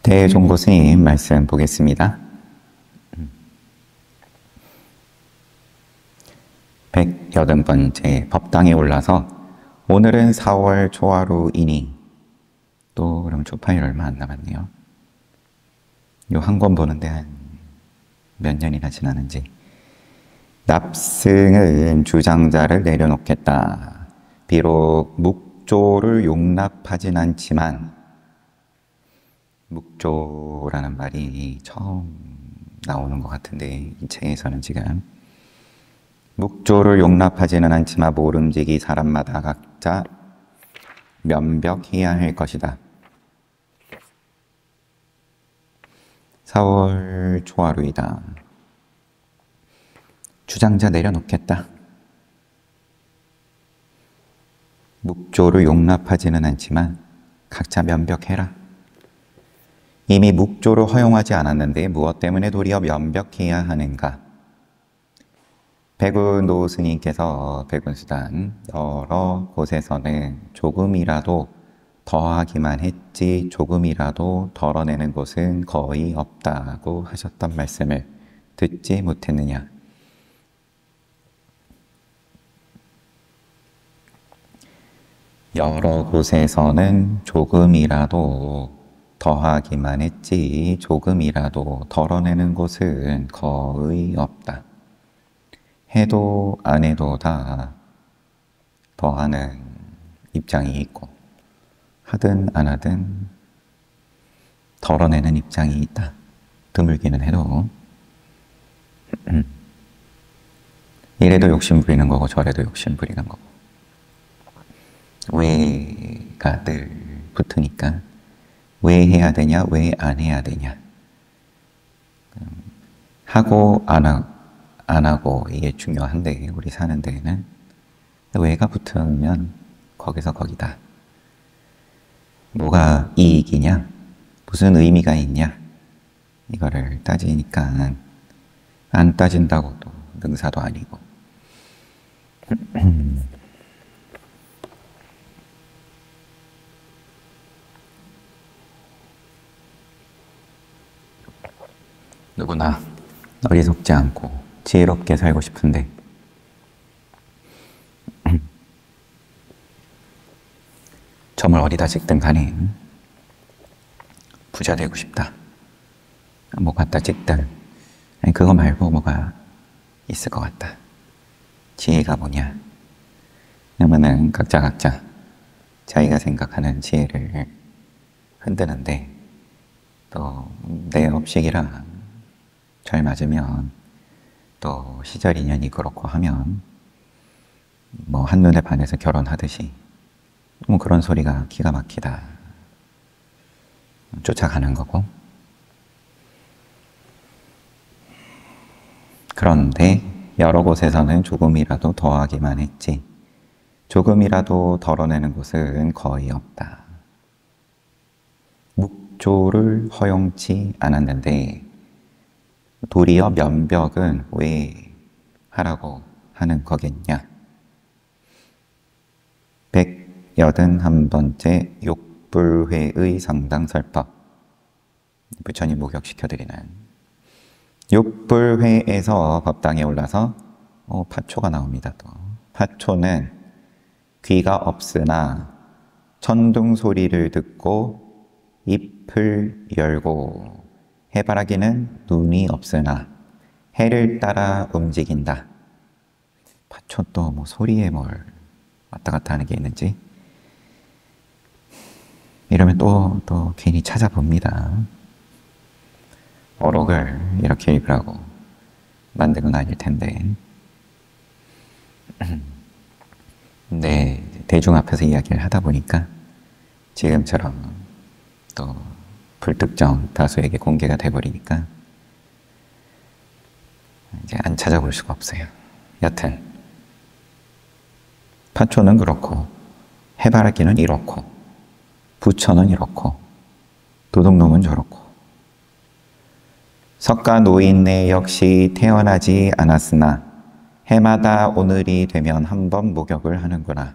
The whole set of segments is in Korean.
대종고 스님 말씀 보겠습니다. 180번째 법당에 올라서 오늘은 4월 초하루이니 또 그럼 초파일 얼마 안 남았네요. 요 한 권 보는데 한 몇 년이나 지나는지. 납승은 주장자를 내려놓겠다. 비록 묵조를 용납하진 않지만, 묵조라는 말이 처음 나오는 것 같은데 이 책에서는 지금 묵조를 용납하지는 않지만 모름지기 사람마다 각자 면벽해야 할 것이다. 4월 초하루이다. 주장자 내려놓겠다. 묵조를 용납하지는 않지만 각자 면벽해라. 이미 묵조를 허용하지 않았는데 무엇 때문에 도리어 면벽해야 하는가? 백운도 스님께서 백운수단 여러 곳에서는 조금이라도 더하기만 했지 조금이라도 덜어내는 곳은 거의 없다고 하셨던 말씀을 듣지 못했느냐? 여러 곳에서는 조금이라도 더하기만 했지 조금이라도 덜어내는 곳은 거의 없다. 해도 안 해도 다 더하는 입장이 있고 하든 안 하든 덜어내는 입장이 있다. 드물기는 해도 이래도 욕심 부리는 거고 저래도 욕심 부리는 거고 왜가 늘 붙으니까 왜 해야 되냐, 왜 안 해야 되냐. 하고 안 하고 이게 중요한데 우리 사는 데에는 왜가 붙으면 거기서 거기다. 뭐가 이익이냐, 무슨 의미가 있냐 이거를 따지니까 안 따진다고 또 능사도 아니고 누구나 어리석지 않고 지혜롭게 살고 싶은데 점을 어디다 찍든 간에 부자 되고 싶다. 뭐 갖다 찍든 아니 그거 말고 뭐가 있을 것 같다. 지혜가 뭐냐? 그러면은 각자 자기가 생각하는 지혜를 흔드는데 또 내 업식이랑 잘 맞으면 또 시절 인연이 그렇고 하면 뭐 한눈에 반해서 결혼하듯이 뭐 그런 소리가 기가 막히다 쫓아가는 거고. 그런데 여러 곳에서는 조금이라도 더하기만 했지 조금이라도 덜어내는 곳은 거의 없다. 묵조를 허용치 않았는데 도리어 면벽은 왜 하라고 하는 거겠냐? 181번째 욕불회의 상당설법. 부처님 목욕시켜드리는 욕불회에서 법당에 올라서 파초가 나옵니다. 또 파초는 귀가 없으나 천둥 소리를 듣고 잎을 열고 해바라기는 눈이 없으나 해를 따라 움직인다. 파초 또 뭐 소리에 뭘 왔다 갔다 하는 게 있는지 이러면 또 괜히 찾아봅니다. 어록을 이렇게 읽으라고 만든 건 아닐 텐데. 네, 대중 앞에서 이야기를 하다 보니까 지금처럼 또 불특정 다수에게 공개가 돼버리니까 이제 안 찾아볼 수가 없어요. 여튼 파초는 그렇고 해바라기는 이렇고 부처는 이렇고 도둑놈은 저렇고 석가 노인네 역시 태어나지 않았으나 해마다 오늘이 되면 한 번 목욕을 하는구나.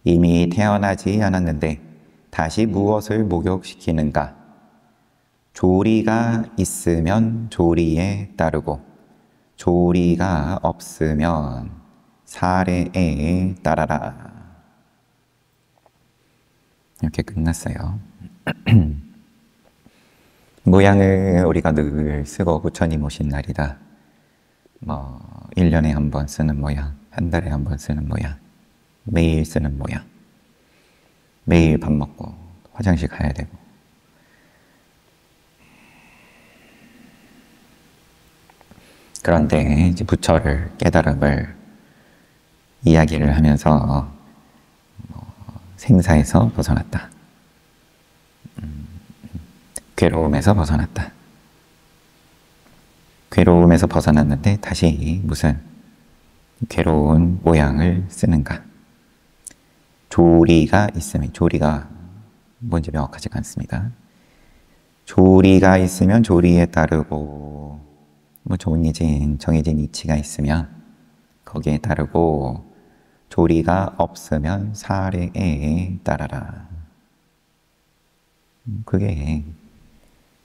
이미 태어나지 않았는데 다시 무엇을 목욕시키는가? 조리가 있으면 조리에 따르고 조리가 없으면 사례에 따라라. 이렇게 끝났어요. 모양을 우리가 늘 쓰고 부처님 오신 날이다. 1년에 한 번 쓰는 모양, 한 달에 한 번 쓰는 모양, 매일 쓰는 모양. 매일 밥 먹고 화장실 가야 되고. 그런데 이제 부처를 깨달음을 이야기를 하면서 생사에서 벗어났다. 괴로움에서 벗어났다. 괴로움에서 벗어났는데 다시 무슨 괴로운 모양을 쓰는가? 조리가 있으면, 조리가 뭔지 명확하지가 않습니다. 조리가 있으면 조리에 따르고, 정해진 이치가 있으면 거기에 따르고, 조리가 없으면 사례에 따라라. 그게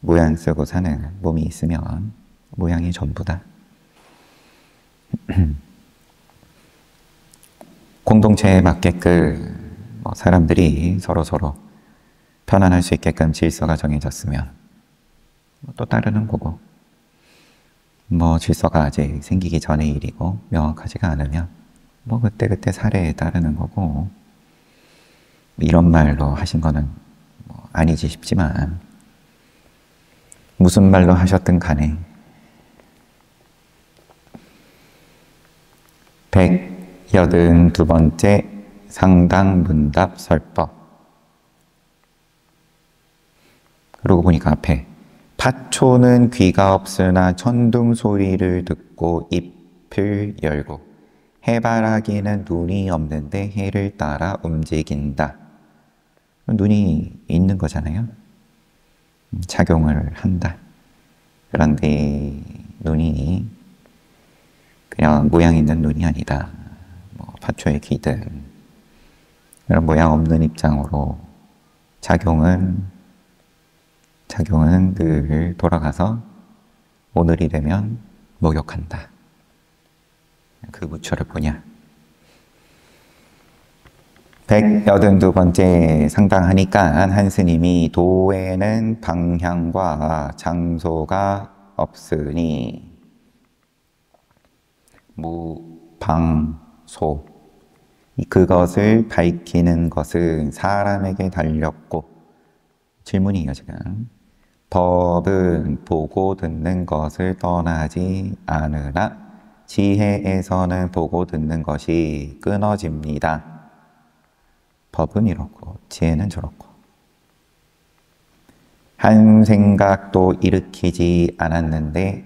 모양 쓰고 사는 몸이 있으면 모양이 전부다. 공동체에 맞게끔 사람들이 서로서로 편안할 수 있게끔 질서가 정해졌으면 또 따르는 거고, 질서가 아직 생기기 전의 일이고 명확하지가 않으면 그때그때 사례에 따르는 거고, 이런 말로 하신 거는 아니지 싶지만 무슨 말로 하셨든 간에 182번째 상당문답 설법. 그러고 보니까 앞에 파초는 귀가 없으나 천둥 소리를 듣고 잎을 열고 해바라기는 눈이 없는데 해를 따라 움직인다. 눈이 있는 거잖아요. 작용을 한다. 그런데 눈이 그냥 모양 있는 눈이 아니다. 파초의 귀든 그런 모양 없는 입장으로 작용은 늘 돌아가서 오늘이 되면 목욕한다. 그 부처를 보냐. 182번째 상당하니까 한 스님이 도에는 방향과 장소가 없으니 무방소, 그것을 밝히는 것은 사람에게 달렸고, 질문이에요 지금. 법은 보고 듣는 것을 떠나지 않으나 지혜에서는 보고 듣는 것이 끊어집니다. 법은 이렇고 지혜는 저렇고. 한 생각도 일으키지 않았는데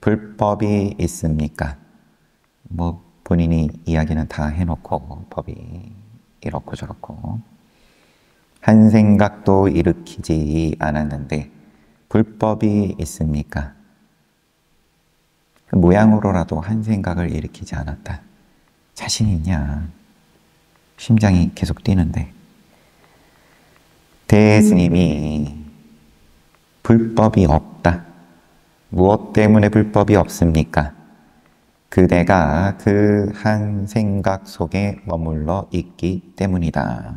불법이 있습니까? 본인이 이야기는 다 해놓고 법이 이렇고 저렇고. 한 생각도 일으키지 않았는데 불법이 있습니까? 그 모양으로라도 한 생각을 일으키지 않았다. 자신 있냐? 심장이 계속 뛰는데. 대스님이 불법이 없다. 무엇 때문에 불법이 없습니까? 그대가 그 한 생각 속에 머물러 있기 때문이다.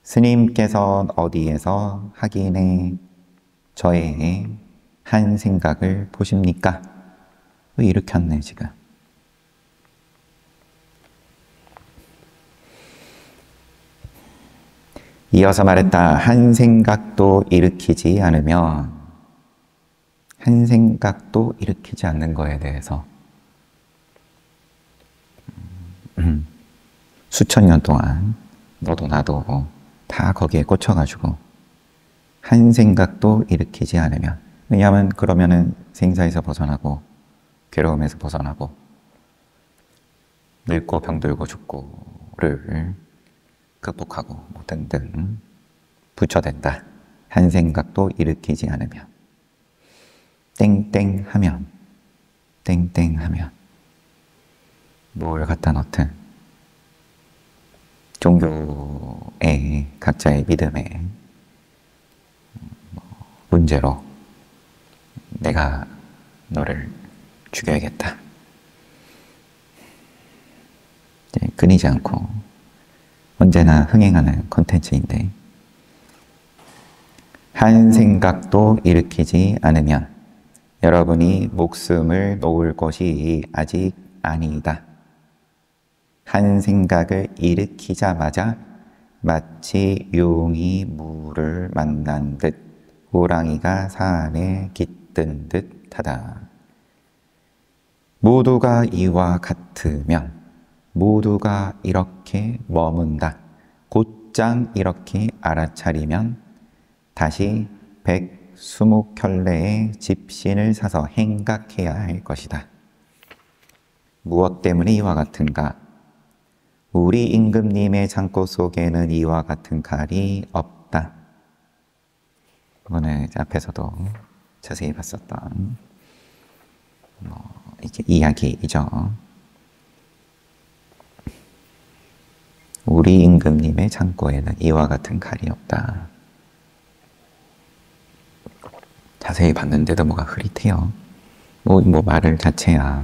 스님께서 어디에서 하긴에 저의 한 생각을 보십니까? 왜 일으켰네 지금. 이어서 말했다. 한 생각도 일으키지 않으면, 한 생각도 일으키지 않는 거에 대해서 수천 년 동안 너도 나도 다 거기에 꽂혀가지고 한 생각도 일으키지 않으면, 왜냐하면 그러면은 생사에서 벗어나고 괴로움에서 벗어나고 늙고 병들고 죽고를 극복하고 등등 부처된다. 한 생각도 일으키지 않으면. 땡땡하면, 땡땡하면 뭘 갖다 넣든 종교에, 각자의 믿음에 문제로 내가 너를 죽여야겠다. 끊이지 않고 언제나 흥행하는 콘텐츠인데, 한 생각도 일으키지 않으면 여러분이 목숨을 놓을 것이 아직 아니다. 한 생각을 일으키자마자 마치 용이 물을 만난 듯 호랑이가 산에 깃든 듯하다. 모두가 이와 같으면, 모두가 이렇게 머문다, 곧장 이렇게 알아차리면 다시 120켤레의 집신을 사서 행각해야 할 것이다. 무엇 때문에 이와 같은가? 우리 임금님의 창고 속에는 이와 같은 칼이 없다. 이거는 앞에서도 자세히 봤었던 이게 이야기이죠. 우리 임금님의 창고에는 이와 같은 칼이 없다. 자세히 봤는데도 뭐가 흐릿해요. 뭐 말을 자체야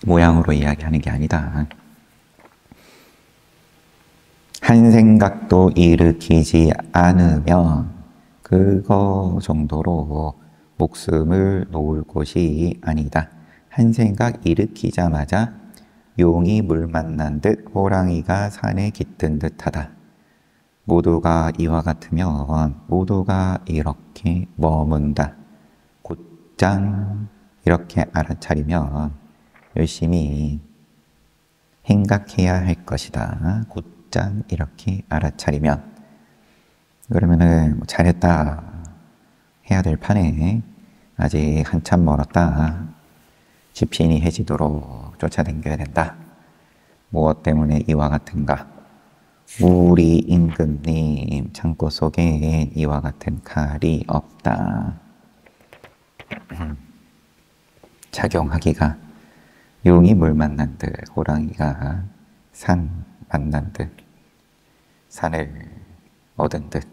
모양으로 이야기하는 게 아니다. 한 생각도 일으키지 않으면 그거 정도로 목숨을 놓을 곳이 아니다. 한 생각 일으키자마자 용이 물 만난 듯 호랑이가 산에 깃든 듯하다. 모두가 이와 같으면 모두가 이렇게 머문다. 곧장 이렇게 알아차리면 열심히 행각해야 할 것이다. 곧장 이렇게 알아차리면. 그러면은 잘했다 해야 될 판에 아직 한참 멀었다. 집신이 해지도록 쫓아다녀야 된다. 무엇 때문에 이와 같은가? 우리 임금님 창고 속에 이와 같은 칼이 없다. 작용하기가 용이 물 만난 듯 호랑이가 산 만난 듯 산을 얻은 듯.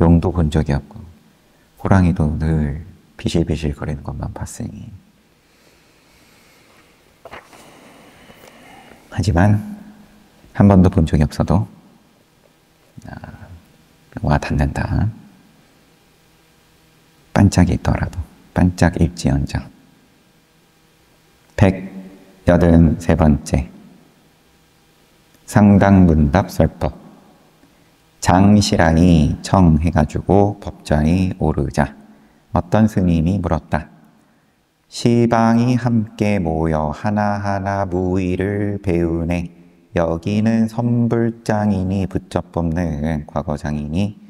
용도 본 적이 없고 호랑이도 늘 비실비실 거리는 것만 봤으니. 하지만 한 번도 본 적이 없어도 와 닿는다. 반짝이 있더라도 반짝일지언정. 183번째 상당문답 설법. 장시란이 청해가지고 법전에 오르자 어떤 스님이 물었다. 시방이 함께 모여 하나하나 무의를 배우네. 여기는 선불장이니 부처 뽑는 과거장이니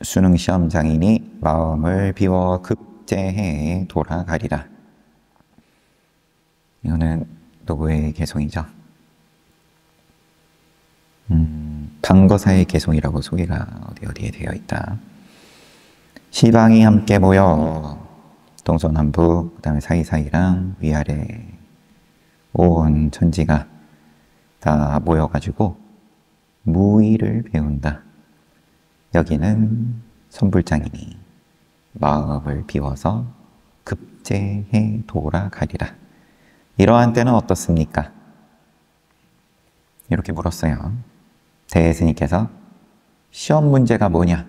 수능시험장이니 마음을 비워 급제해 돌아가리라. 이거는 누구의 개송이죠? 방거사의 개송이라고 소개가 어디에 되어 있다. 시방이 함께 모여 동서남북 그 다음에 사이사이랑 위아래 온 천지가 다 모여가지고 무의를 배운다. 여기는 선불장이니 마음을 비워서 급제해 돌아가리라. 이러한 때는 어떻습니까? 이렇게 물었어요. 대스님께서 시험 문제가 뭐냐?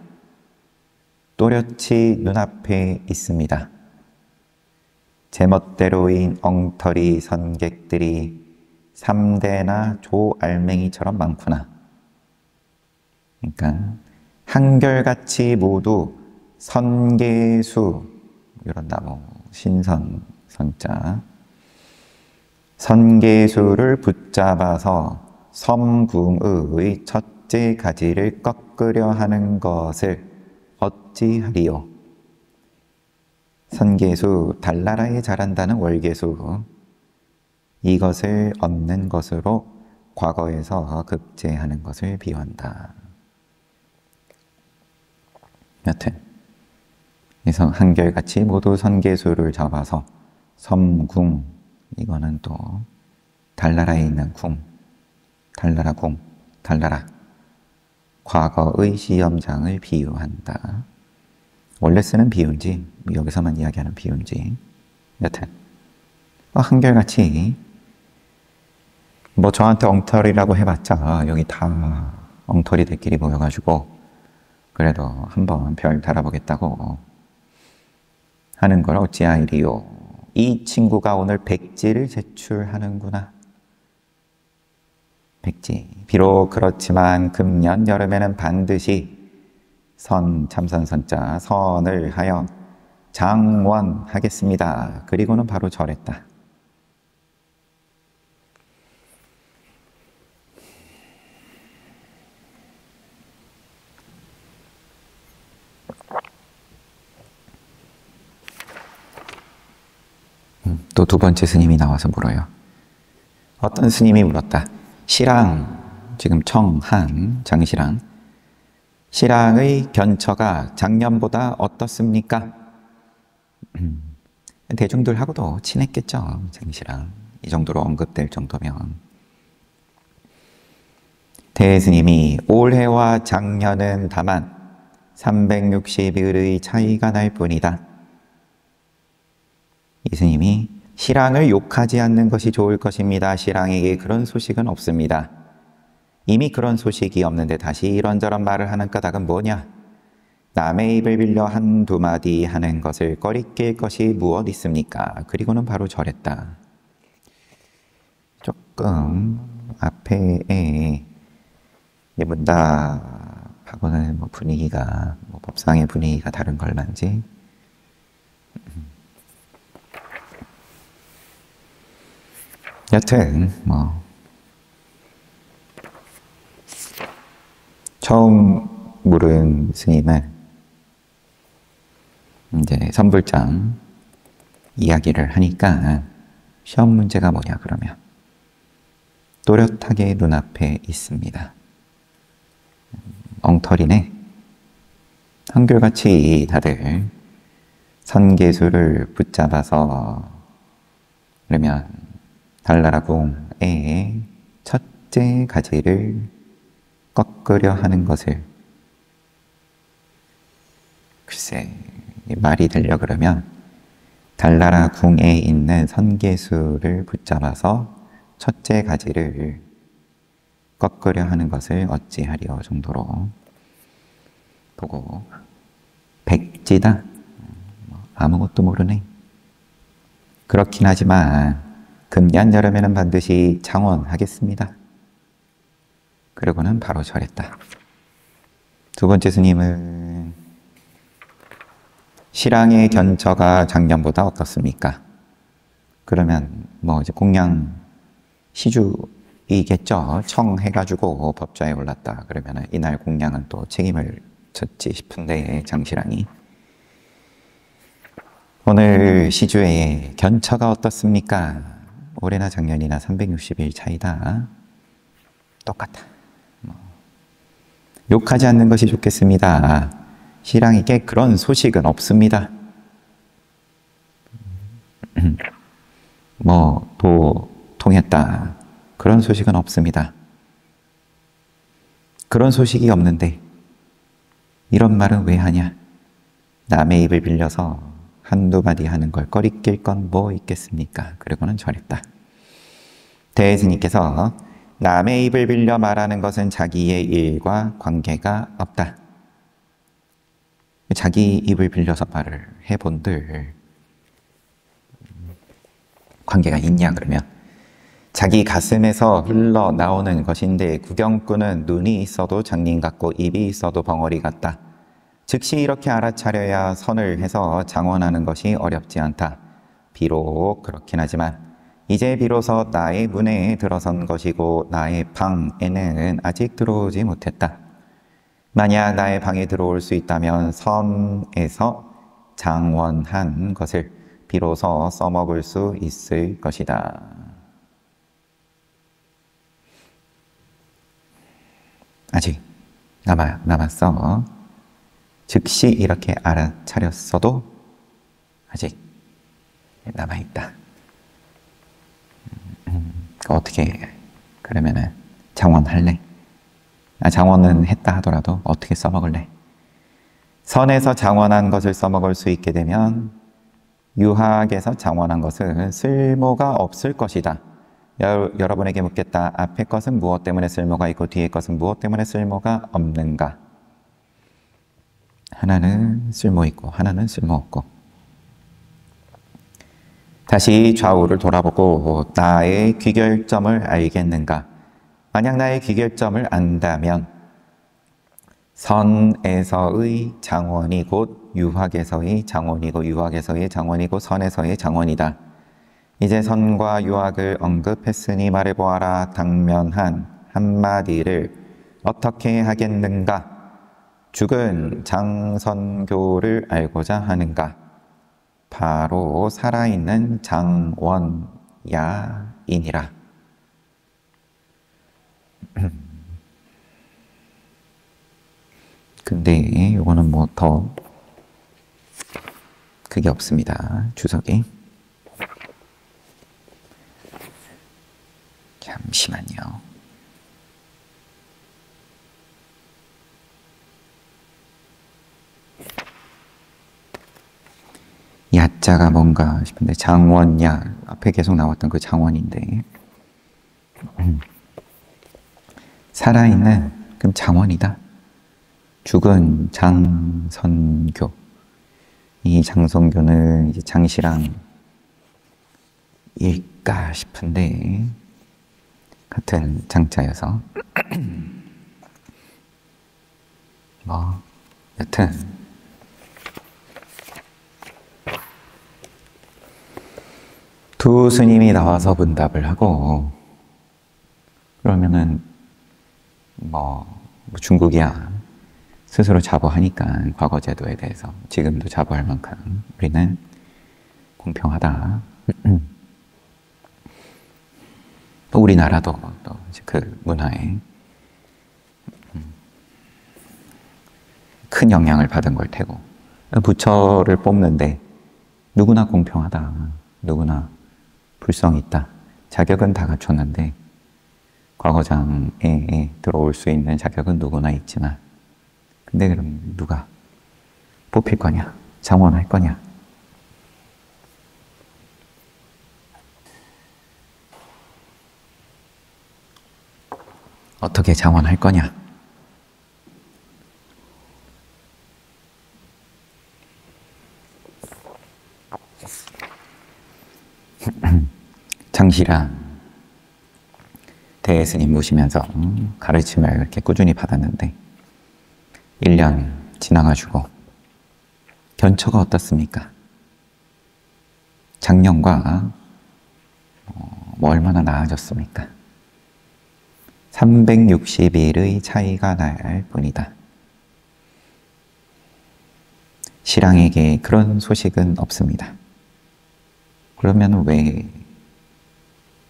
또렷이 눈앞에 있습니다. 제멋대로인 엉터리 선객들이 3대나 조알맹이처럼 많구나. 그러니까 한결같이 모두 선계수, 이런 나무 신선 선자, 선계수를 붙잡아서 섬궁의 첫째 가지를 꺾으려 하는 것을 어찌하리요? 선계수, 달나라에 자란다는 월계수, 이것을 얻는 것으로 과거에서 급제하는 것을 비유한다. 여튼 그래서 한결같이 모두 선계수를 잡아서 섬궁, 이거는 또 달나라에 있는 궁, 달나라 궁, 달나라 과거의 시험장을 비유한다. 원래 쓰는 비유인지 여기서만 이야기하는 비유인지 여튼 한결같이 뭐 저한테 엉터리라고 해봤자 여기 다 엉터리들끼리 모여가지고 그래도 한번 별 달아보겠다고 하는 걸 어찌하이리요. 이 친구가 오늘 백지를 제출하는구나. 백지. 비록 그렇지만 금년 여름에는 반드시 참선선자 선을 하여 장원하겠습니다. 그리고는 바로 절했다. 또 두 번째 스님이 나와서 물어요. 어떤 스님이 물었다. 실랑, 지금 청한, 장실랑. 실랑의 견처가 작년보다 어떻습니까? 대중들하고도 친했겠죠, 장실랑. 이 정도로 언급될 정도면. 대스님이 올해와 작년은 다만 360일의 차이가 날 뿐이다. 이 스님이 실랑을 욕하지 않는 것이 좋을 것입니다. 실랑에게 그런 소식은 없습니다. 이미 그런 소식이 없는데 다시 이런저런 말을 하는 까닭은 뭐냐? 남의 입을 빌려 한두 마디 하는 것을 꺼리낄 것이 무엇 있습니까? 그리고는 바로 절했다. 조금 앞에 문답하고는 분위기가 법상의 분위기가 다른 걸만지 여튼 처음 물은 스님은 이제 선불장 이야기를 하니까 시험 문제가 뭐냐 그러면 또렷하게 눈앞에 있습니다. 엉터리네. 한결같이 다들 선계수를 붙잡아서 그러면 달나라궁의 첫째 가지를 꺾으려 하는 것을 글쎄 말이 되려 그러면 달나라궁에 있는 선계수를 붙잡아서 첫째 가지를 꺾으려 하는 것을 어찌하리요 정도로 보고 백지다. 아무것도 모르네. 그렇긴 하지만 금년 여름에는 반드시 장원하겠습니다. 그러고는 바로 절했다. 두 번째 스님은 실랑의 견처가 작년보다 어떻습니까? 그러면 이제 공양 시주이겠죠. 청해가지고 법좌에 올랐다. 그러면 이날 공양은 또 책임을 졌지 싶은데 장실랑이 오늘 시주의 견처가 어떻습니까? 올해나 작년이나 360일 차이다. 똑같다. 욕하지 않는 것이 좋겠습니다. 실랑에게 그런 소식은 없습니다. 통했다. 그런 소식은 없습니다. 그런 소식이 없는데 이런 말은 왜 하냐? 남의 입을 빌려서 한두 마디 하는 걸 꺼리낄 건 뭐 있겠습니까? 그리고는 절했다. 대스님께서 남의 입을 빌려 말하는 것은 자기의 일과 관계가 없다. 자기 입을 빌려서 말을 해본들 관계가 있냐 그러면 자기 가슴에서 흘러나오는 것인데 구경꾼은 눈이 있어도 장님 같고 입이 있어도 벙어리 같다. 즉시 이렇게 알아차려야 선을 해서 장원하는 것이 어렵지 않다. 비록 그렇긴 하지만 이제 비로소 나의 문에 들어선 것이고 나의 방에는 아직 들어오지 못했다. 만약 나의 방에 들어올 수 있다면 선에서 장원한 것을 비로소 써먹을 수 있을 것이다. 아직 남았어. 즉시 이렇게 알아차렸어도 아직 남아있다. 어떻게 그러면은 장원할래? 장원은 했다 하더라도 어떻게 써먹을래? 선에서 장원한 것을 써먹을 수 있게 되면 유학에서 장원한 것은 쓸모가 없을 것이다. 여러분에게 묻겠다. 앞의 것은 무엇 때문에 쓸모가 있고 뒤의 것은 무엇 때문에 쓸모가 없는가? 하나는 쓸모 있고 하나는 쓸모 없고. 다시 좌우를 돌아보고 나의 귀결점을 알겠는가? 만약 나의 귀결점을 안다면 선에서의 장원이 곧 유학에서의 장원이고 유학에서의 장원이 곧 선에서의 장원이다. 이제 선과 유학을 언급했으니 말해보아라. 당면한 한마디를 어떻게 하겠는가? 죽은 장선교를 알고자 하는가? 바로 살아있는 장원야이니라. 근데 이거는 뭐 더 그게 없습니다. 주석이. 잠시만요. 야자가 뭔가 싶은데 장원야 앞에 계속 나왔던 그 장원인데 살아있는 그럼 장원이다. 죽은 장선교. 이 장선교는 이제 장씨랑 일까 싶은데 같은 장자여서 뭐 여튼 두 스님이 나와서 문답을 하고 그러면은 뭐 중국이야 스스로 자부하니까 과거 제도에 대해서 지금도 자부할 만큼 우리는 공평하다. 또 우리나라도 또 그 문화에 큰 영향을 받은 걸 테고 부처를 뽑는데 누구나 공평하다. 누구나 불성이 있다. 자격은 다 갖췄는데 과거장에 들어올 수 있는 자격은 누구나 있지만 근데 그럼 누가 뽑힐 거냐? 장원할 거냐? 어떻게 장원할 거냐? 장씨랑 대스님 모시면서 가르침을 이렇게 꾸준히 받았는데 1년 지나가지고 견처가 어떻습니까? 작년과 뭐 얼마나 나아졌습니까? 360일의 차이가 날 뿐이다. 신랑에게 그런 소식은 없습니다. 그러면 왜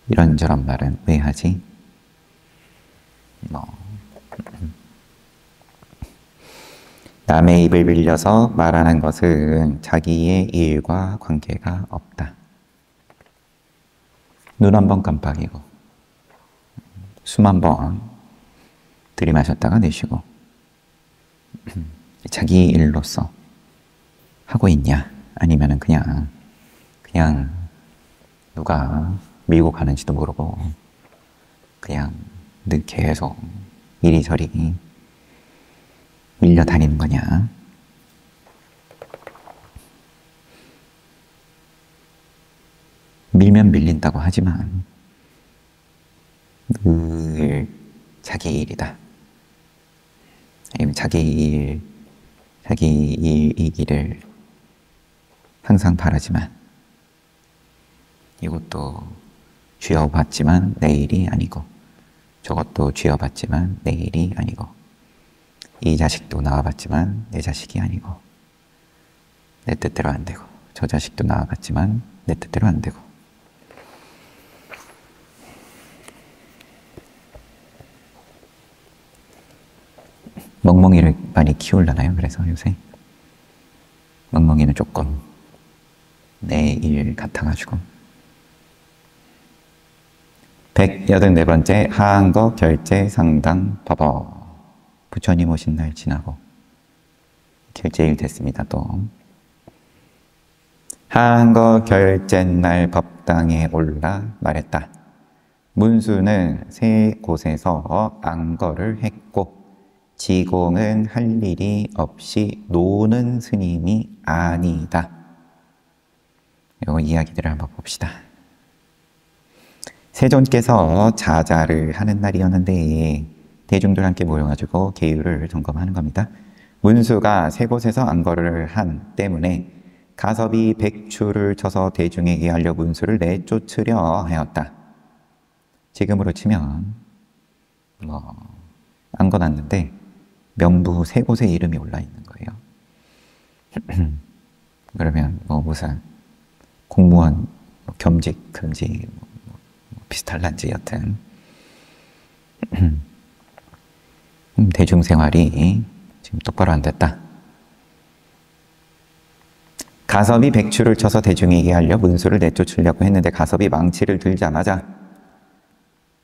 이런저런 말은 왜 하지? 남의 입을 빌려서 말하는 것은 자기의 일과 관계가 없다. 눈 한 번 깜빡이고 숨 한 번 들이마셨다가 내쉬고 자기 일로서 하고 있냐? 아니면은 그냥 누가 밀고 가는지도 모르고 그냥 늘 계속 이리저리 밀려다니는 거냐? 밀면 밀린다고 하지만 늘 자기 일이다. 아니면 자기 일이기를 항상 바라지만 이것도 쥐어봤지만 내 일이 아니고 저것도 쥐어봤지만 내 일이 아니고 이 자식도 낳아봤지만 내 자식이 아니고 내 뜻대로 안 되고 저 자식도 낳아봤지만 내 뜻대로 안 되고 멍멍이를 많이 키우려나요? 그래서 요새 멍멍이는 조금 내 일 같아가지고 184번째 하한거 결제 상당 법어 부처님 오신 날 지나고 결제일 됐습니다. 또 한거 결제날 법당에 올라 말했다. 문수는 세 곳에서 안거를 했고 지공은 할 일이 없이 노는 스님이 아니다. 요 이야기들을 한번 봅시다. 세존께서 자자를 하는 날이었는데 대중들 함께 모여가지고 계율을 점검하는 겁니다. 문수가 세 곳에서 안거를 한 때문에 가섭이 백추를 쳐서 대중에게 알려 문수를 내쫓으려 하였다. 지금으로 치면 안거 났는데 명부 세 곳에 이름이 올라 있는 거예요. 그러면 무슨 공무원 겸직, 금직 비슷할란지 여튼 대중생활이 지금 똑바로 안 됐다. 가섭이 백추를 쳐서 대중에게 알려 문수를 내쫓으려고 했는데 가섭이 망치를 들자마자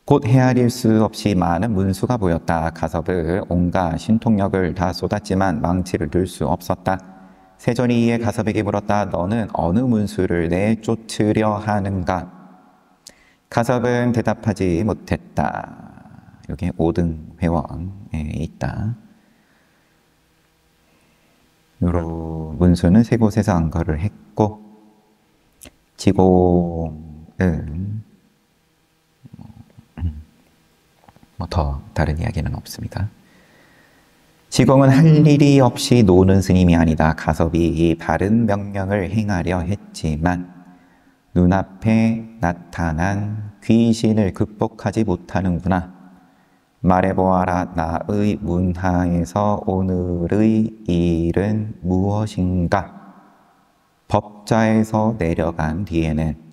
곧 헤아릴 수 없이 많은 문수가 보였다. 가섭은 온갖 신통력을 다 쏟았지만 망치를 들 수 없었다. 세존이 이에 가섭에게 물었다. 너는 어느 문수를 내쫓으려 하는가? 가섭은 대답하지 못했다. 여기 5등 회원에 있다. 요로 문수는 세 곳에서 안거를 했고 지공은 더 다른 이야기는 없습니다. 지공은 할 일이 없이 노는 스님이 아니다. 가섭이 바른 명령을 행하려 했지만 눈앞에 나타난 귀신을 극복하지 못하는구나. 말해보아라. 나의 문하에서 오늘의 일은 무엇인가? 법자에서 내려간 뒤에는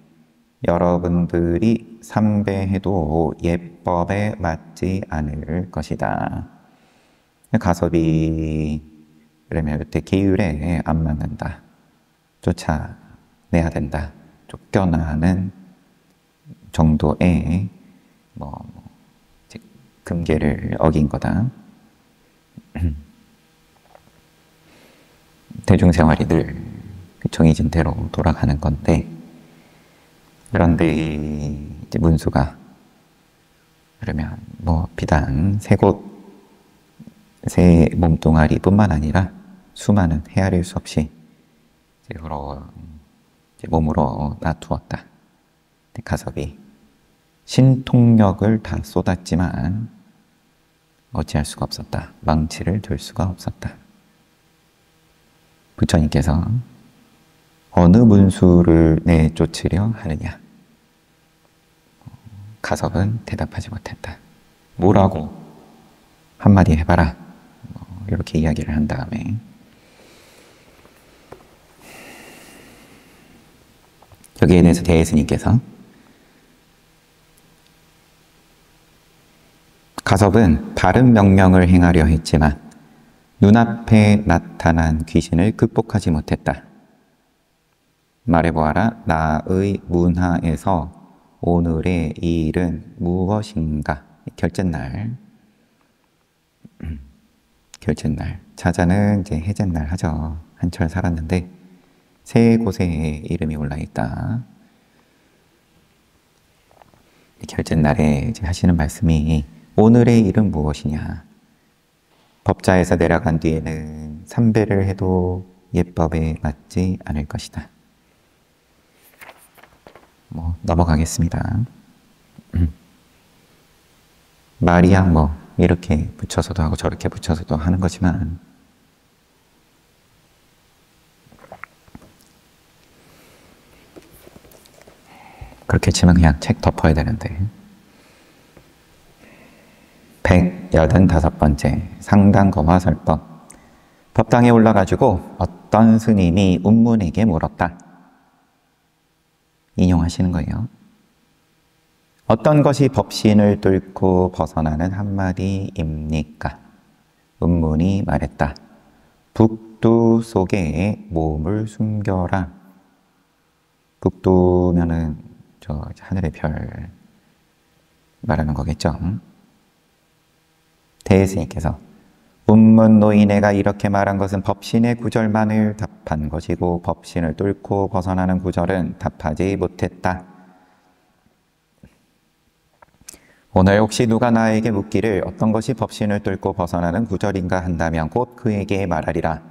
여러분들이 삼배해도 예법에 맞지 않을 것이다. 가섭이 그러면 이때 계율에 안 맞는다. 쫓아내야 된다. 쫓겨나는 정도의 금계를 어긴 거다. 대중생활이 늘 정해진 대로 돌아가는 건데 그런데 이제 문수가 그러면 비단 세 몸뚱아리뿐만 아니라 수많은 헤아릴 수 없이 몸으로 놔두었다. 가섭이 신통력을 다 쏟았지만 어찌할 수가 없었다. 망치를 들 수가 없었다. 부처님께서 어느 문수를 내쫓으려 하느냐? 가섭은 대답하지 못했다. 뭐라고? 한마디 해봐라. 이렇게 이야기를 한 다음에 여기에 대해서 대예스님께서 가섭은 바른 명령을 행하려 했지만 눈앞에 나타난 귀신을 극복하지 못했다. 말해보아라. 나의 문하에서 오늘의 일은 무엇인가? 결제날. 자자는 이제 해제날 하죠. 한철 살았는데 세 곳에 이름이 올라 있다. 결제날에 하시는 말씀이 오늘의 일은 무엇이냐? 법자에서 내려간 뒤에는 삼배를 해도 예법에 맞지 않을 것이다. 넘어가겠습니다. 말이야 이렇게 붙여서도 하고 저렇게 붙여서도 하는 거지만 그렇게 치면 그냥 책 덮어야 되는데 185번째 상당거화설법. 법당에 올라가지고 어떤 스님이 운문에게 물었다. 인용하시는 거예요. 어떤 것이 법신을 뚫고 벗어나는 한마디입니까? 운문이 말했다. 북두 속에 몸을 숨겨라. 북두면은 저 하늘의 별 말하는 거겠죠. 대예스님께서 운문 노인애가 이렇게 말한 것은 법신의 구절만을 답한 것이고 법신을 뚫고 벗어나는 구절은 답하지 못했다. 오늘 혹시 누가 나에게 묻기를 어떤 것이 법신을 뚫고 벗어나는 구절인가 한다면 곧 그에게 말하리라.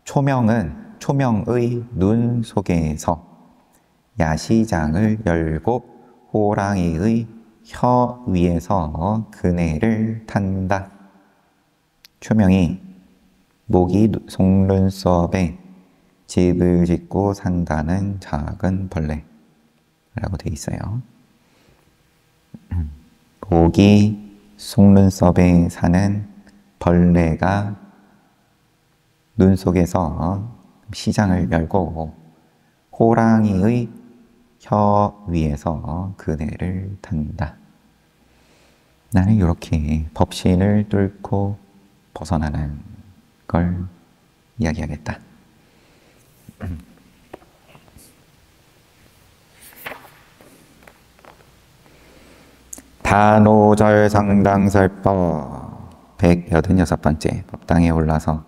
초명의 눈 속에서 야시장을 열고 호랑이의 혀 위에서 그네를 탄다. 초명이 모기 속눈썹에 집을 짓고 산다는 작은 벌레라고 되어 있어요. 모기 속눈썹에 사는 벌레가 눈 속에서 시장을 열고 호랑이의 혀 위에서 그네를 탄다. 나는 이렇게 법신을 뚫고 벗어나는 걸 이야기하겠다. 단오절 상당설법 186번째 법당에 올라서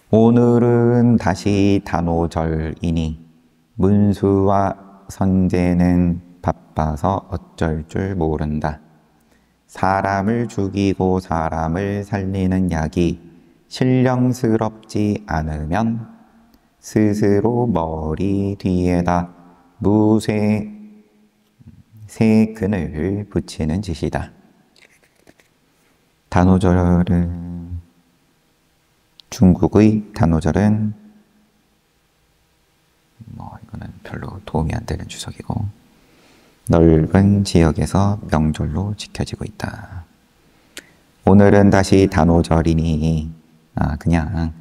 오늘은 다시 단오절이니 문수와 선제는 바빠서 어쩔 줄 모른다. 사람을 죽이고 사람을 살리는 약이 신령스럽지 않으면 스스로 머리 뒤에다 무쇠 새 근을 붙이는 짓이다. 단오절은 중국의 단오절은 이거는 별로 도움이 안 되는 주석이고 넓은 지역에서 명절로 지켜지고 있다. 오늘은 다시 단오절이니 그냥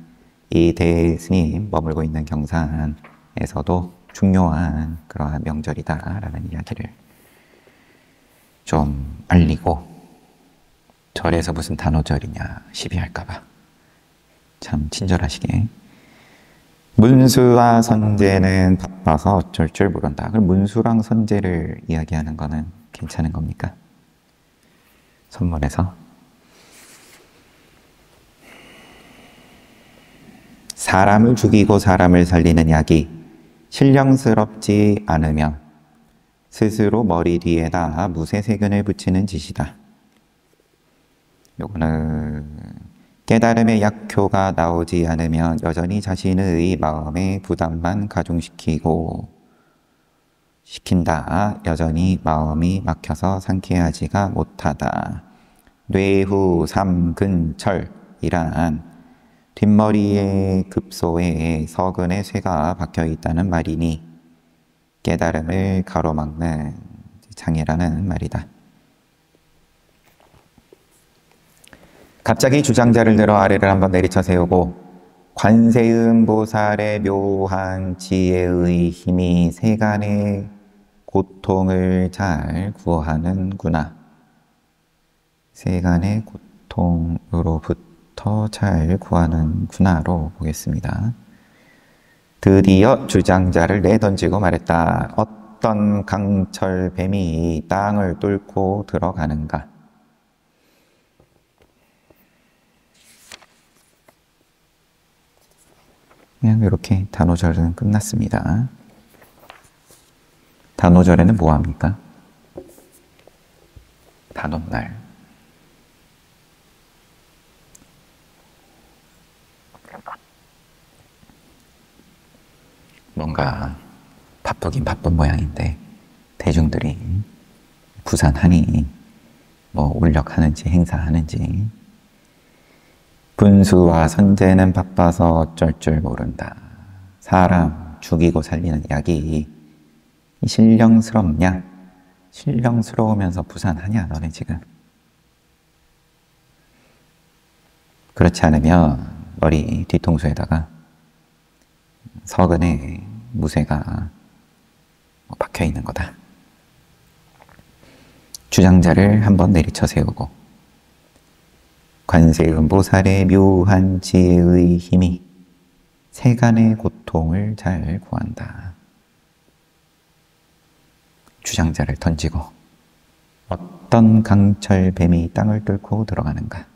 이 대스님 머물고 있는 경산에서도 중요한 그러한 명절이다라는 이야기를 좀 알리고 절에서 무슨 단오절이냐 시비할까봐 참 친절하시게 문수와 선제는 바빠서 어쩔 줄 모른다. 그럼 문수랑 선제를 이야기하는 거는 괜찮은 겁니까? 선문에서 사람을 죽이고 사람을 살리는 약이 신령스럽지 않으면 스스로 머리 뒤에다 무쇠세근을 붙이는 짓이다. 요거는 깨달음의 약효가 나오지 않으면 여전히 자신의 마음의 부담만 시킨다. 여전히 마음이 막혀서 상쾌하지가 못하다. 뇌후 삼근철이란 뒷머리의 급소에 서근의 쇠가 박혀 있다는 말이니 깨달음을 가로막는 장애라는 말이다. 갑자기 주장자를 들어 아래를 한번 내리쳐 세우고 관세음보살의 묘한 지혜의 힘이 세간의 고통을 잘 구하는구나. 세간의 고통으로부터 잘 구하는구나로 보겠습니다. 드디어 주장자를 내던지고 말했다. 어떤 강철 뱀이 땅을 뚫고 들어가는가? 그냥 이렇게 단오절은 끝났습니다. 단오절에는 뭐 합니까? 단오날. 뭔가 바쁘긴 바쁜 모양인데 대중들이 부산하니 뭐 울력하는지 행사하는지 분수와 선제는 바빠서 어쩔 줄 모른다. 사람 죽이고 살리는 약이 신령스럽냐? 신령스러우면서 부산하냐 너네 지금? 그렇지 않으면 머리 뒤통수에다가 서근에 무쇠가 박혀 있는 거다. 주장자를 한번 내리쳐 세우고 관세음보살의 묘한 지혜의 힘이 세간의 고통을 잘 구한다. 주장자를 던지고 어떤 강철 뱀이 땅을 뚫고 들어가는가?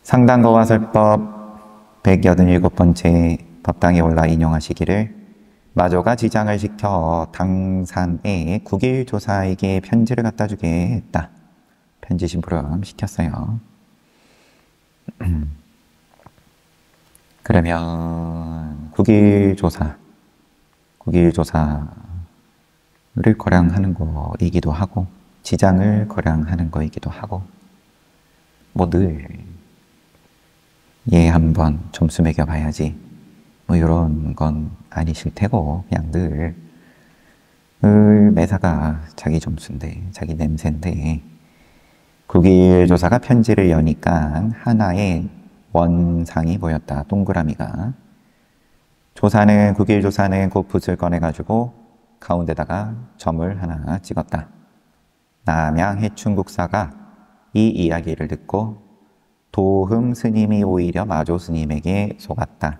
상단거와 설법 187번째 법당에 올라 인용하시기를 마조가 지장을 시켜 당산의 국일조사에게 편지를 갖다 주게 했다. 편지 심부름 시켰어요. 그러면 국일조사를 거량하는 거이기도 하고 지장을 거량하는 거이기도 하고 뭐 늘 얘 한번 점수 매겨봐야지 뭐 이런 건 아니실 테고 그냥 늘 매사가 자기 점수인데 자기 냄새인데 국일조사가 편지를 여니까 하나의 원상이 보였다. 동그라미가. 국일조사는 그 붓을 꺼내가지고 가운데다가 점을 하나 찍었다. 남양해충국사가 이 이야기를 듣고 도흠 스님이 오히려 마조 스님에게 속았다.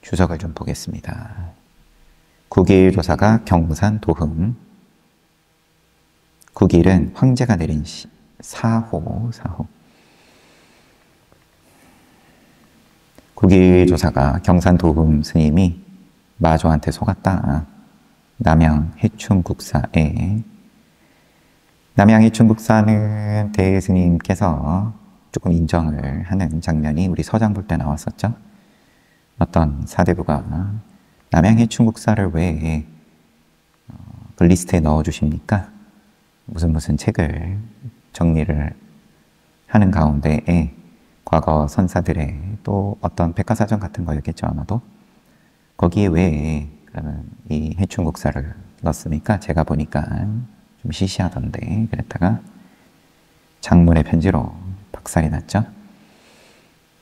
주석을 좀 보겠습니다. 국일조사가 경산 도흠. 국일은 황제가 내린 사호. 국일조사가 경산 도흠 스님이 마조한테 속았다. 남양해충국사에. 남양해충국사는 대스님께서 조금 인정을 하는 장면이 우리 서장 볼 때 나왔었죠. 어떤 사대부가 남양해충국사를 왜 그 리스트에 넣어주십니까? 무슨 책을 정리를 하는 가운데에 과거 선사들의 또 어떤 백과사전 같은 거였겠죠, 아마도. 거기에 왜 그러면 이 해충국사를 넣었습니까? 제가 보니까 좀 시시하던데 그랬다가 장문의 편지로 박살이 났죠.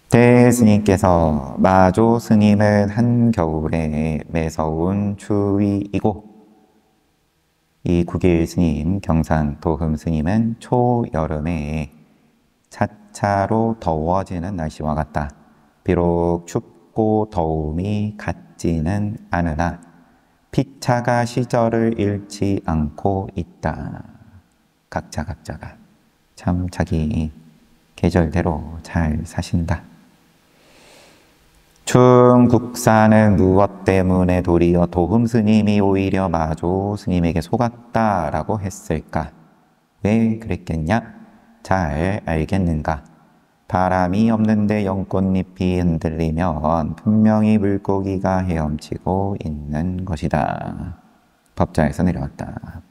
대스님께서 마조 스님은 한겨울에 매서운 추위이고 이 국일 스님, 경산 도흠 스님은 초여름에 차차로 더워지는 날씨와 같다. 비록 춥고 더움이 같지는 않으나 피차가 시절을 잃지 않고 있다. 각자가 참 자기 계절대로 잘 사신다. 충국사는 무엇 때문에 도리어 도흠 스님이 오히려 마조 스님에게 속았다라고 했을까? 왜 그랬겠냐? 잘 알겠는가? 바람이 없는데 연꽃잎이 흔들리면 분명히 물고기가 헤엄치고 있는 것이다. 법자에서 내려왔다.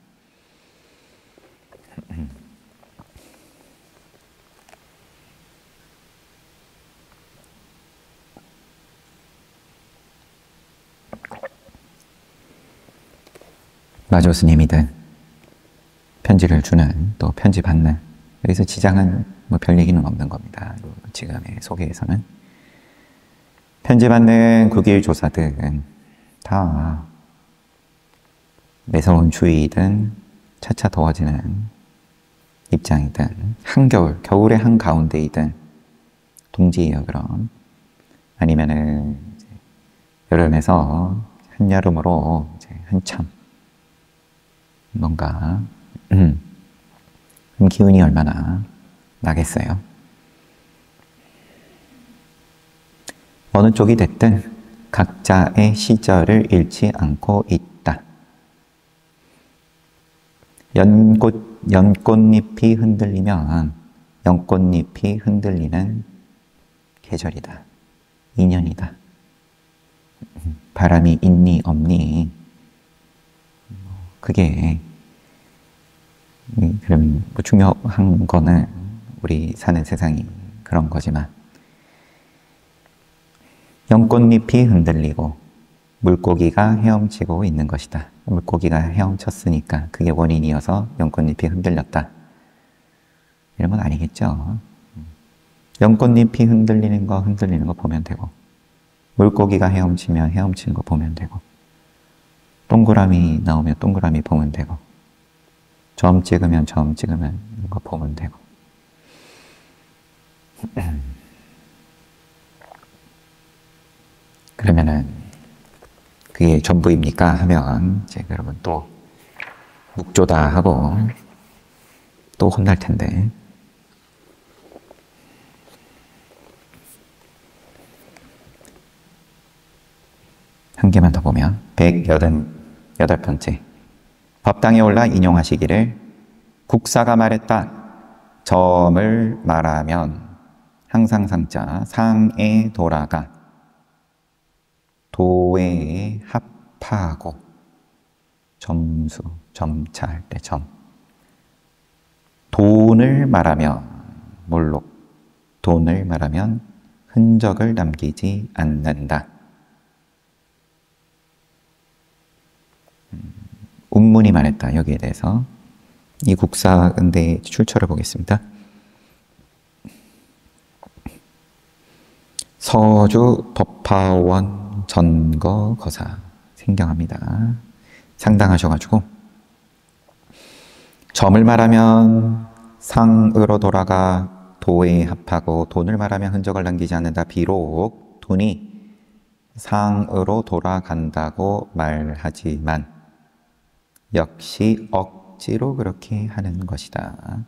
마조 스님이든 편지를 주는 또 편지 받는 여기서 지장은 뭐 별 얘기는 없는 겁니다. 지금의 소개에서는 편지 받는 국일조사들은 다 매서운 추위이든 차차 더워지는 입장이든 한겨울, 겨울의 한가운데이든 동지예요. 그럼 아니면은 여름에서 한여름으로 이제 한참 뭔가 기운이 얼마나 나겠어요. 어느 쪽이 됐든 각자의 시절을 잃지 않고 있다. 연꽃잎이 흔들리면 연꽃잎이 흔들리는 계절이다. 인연이다. 바람이 있니 없니 그게 그럼 뭐 중요한 거는 우리 사는 세상이 그런 거지만 연꽃잎이 흔들리고 물고기가 헤엄치고 있는 것이다. 물고기가 헤엄쳤으니까 그게 원인이어서 연꽃잎이 흔들렸다. 이런 건 아니겠죠. 연꽃잎이 흔들리는 거 보면 되고 물고기가 헤엄치면 헤엄치는 거 보면 되고 동그라미 나오면 동그라미 보면 되고 점 찍으면 점 찍으면 거 보면 되고 그러면은 그게 전부입니까? 하면 이제 여러분 또 묵조다 하고 또 혼날 텐데. 한 개만 더 보면 188번째. 법당에 올라 인용하시기를 국사가 말했다. 점을 말하면 항상 상자 상에 돌아가 도에 합하고 점수 점차할 때 점 돈을 말하면 몰록 돈을 말하면 흔적을 남기지 않는다. 운문이 말했다. 여기에 대해서 이 국사근대의 출처를 보겠습니다. 서주 법화원 전거 거사 생경합니다. 상당하셔가지고 점을 말하면 상으로 돌아가 도에 합하고 돈을 말하면 흔적을 남기지 않는다. 비록 돈이 상으로 돌아간다고 말하지만 역시 억지로 그렇게 하는 것이다.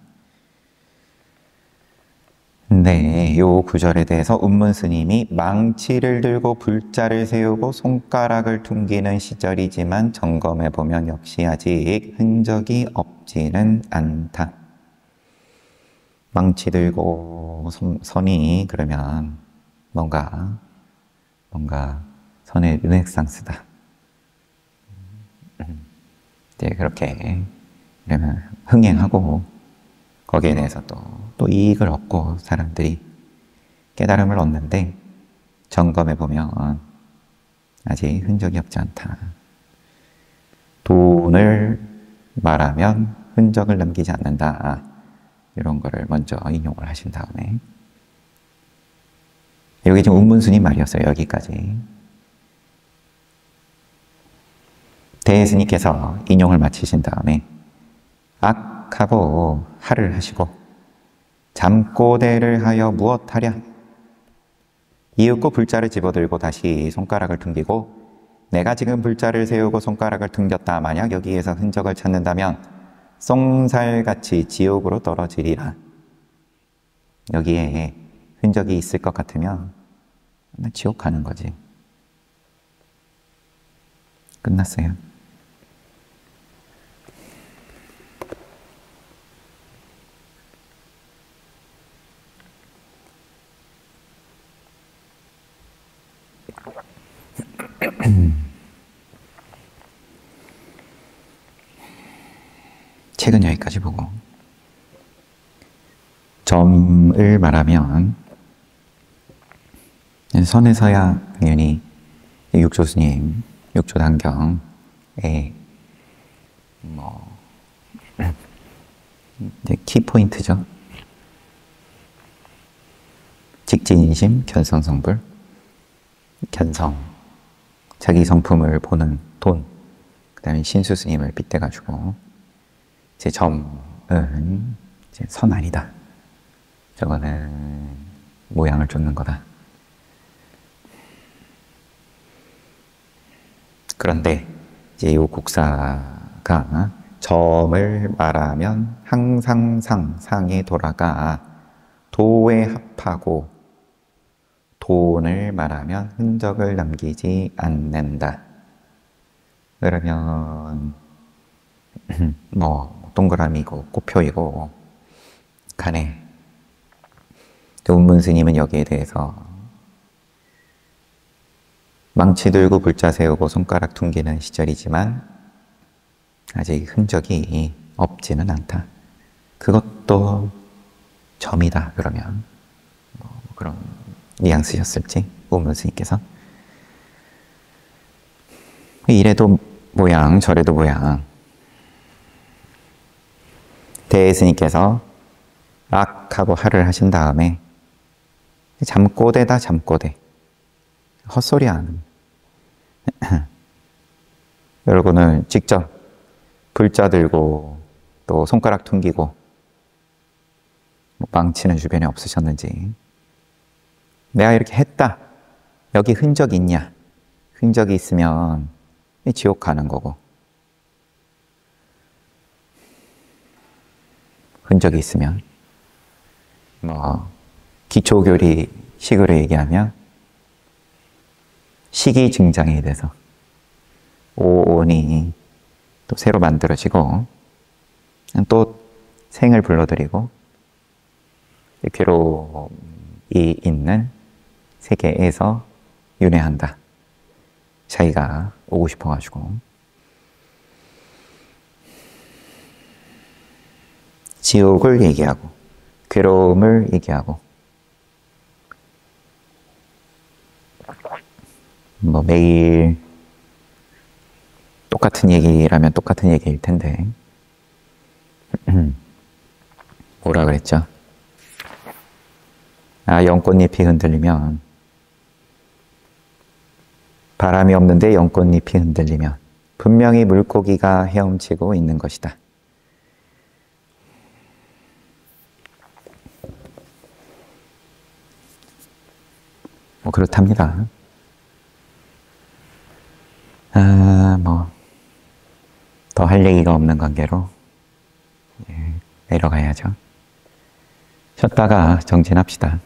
네, 요 구절에 대해서 운문 스님이 망치를 들고 불자를 세우고 손가락을 퉁기는 시절이지만 점검해 보면 역시 아직 흔적이 없지는 않다. 망치 들고 선이 그러면 뭔가 선의 르네상스다. 이제 그렇게 그러면 흥행하고 거기에 대해서 또 이익을 얻고 사람들이 깨달음을 얻는데 점검해 보면 아직 흔적이 없지 않다. 돈을 말하면 흔적을 남기지 않는다. 이런 거를 먼저 인용을 하신 다음에 여기 지금 운문스님 말이었어요. 여기까지. 대스님께서 인용을 마치신 다음에 악하고 하를 하시고 잠꼬대를 하여 무엇하랴? 이윽고 불자를 집어들고 다시 손가락을 퉁기고 내가 지금 불자를 세우고 손가락을 퉁겼다. 만약 여기에서 흔적을 찾는다면 쏭살같이 지옥으로 떨어지리라. 여기에 흔적이 있을 것 같으면 지옥 가는 거지. 끝났어요. 책은 여기까지 보고 점을 말하면 선에서야 당연히 육조스님, 육조단경의 키포인트죠. 직진인심, 견성성불, 견성, 자기 성품을 보는 돈, 그 다음에 신수스님을 빗대가지고 제 점은 이제 선 아니다. 저거는 모양을 쫓는 거다. 그런데 이제 이 국사가 점을 말하면 항상 상에 돌아가 도에 합하고 돈을 말하면 흔적을 남기지 않는다. 그러면 동그라미고 꽃표이고 간에 운문 스님은 여기에 대해서 망치 들고 불자 세우고 손가락 퉁기는 시절이지만 아직 흔적이 없지는 않다. 그것도 점이다. 그러면 그런 뉘앙스셨을지 운문 스님께서 이래도 모양 저래도 모양. 대스님께서 악하고 하를 하신 다음에 잠꼬대다 잠꼬대. 헛소리 하는. 여러분은 직접 불자 들고 또 손가락 퉁기고 망치는 주변에 없으셨는지 내가 이렇게 했다. 여기 흔적 있냐? 흔적이 있으면 지옥 가는 거고 흔적이 있으면, 기초교리 식으로 얘기하면 식이 증장이 돼서 오온이 또 새로 만들어지고 또 생을 불러들이고 괴로움이 있는 세계에서 윤회한다. 자기가 오고 싶어가지고. 지옥을 얘기하고 괴로움을 얘기하고 매일 똑같은 얘기라면 똑같은 얘기일 텐데 뭐라 그랬죠? 연꽃잎이 흔들리면 바람이 없는데 연꽃잎이 흔들리면 분명히 물고기가 헤엄치고 있는 것이다. 그렇답니다. 더 할 얘기가 없는 관계로 내려가야죠. 쉬었다가 정진합시다.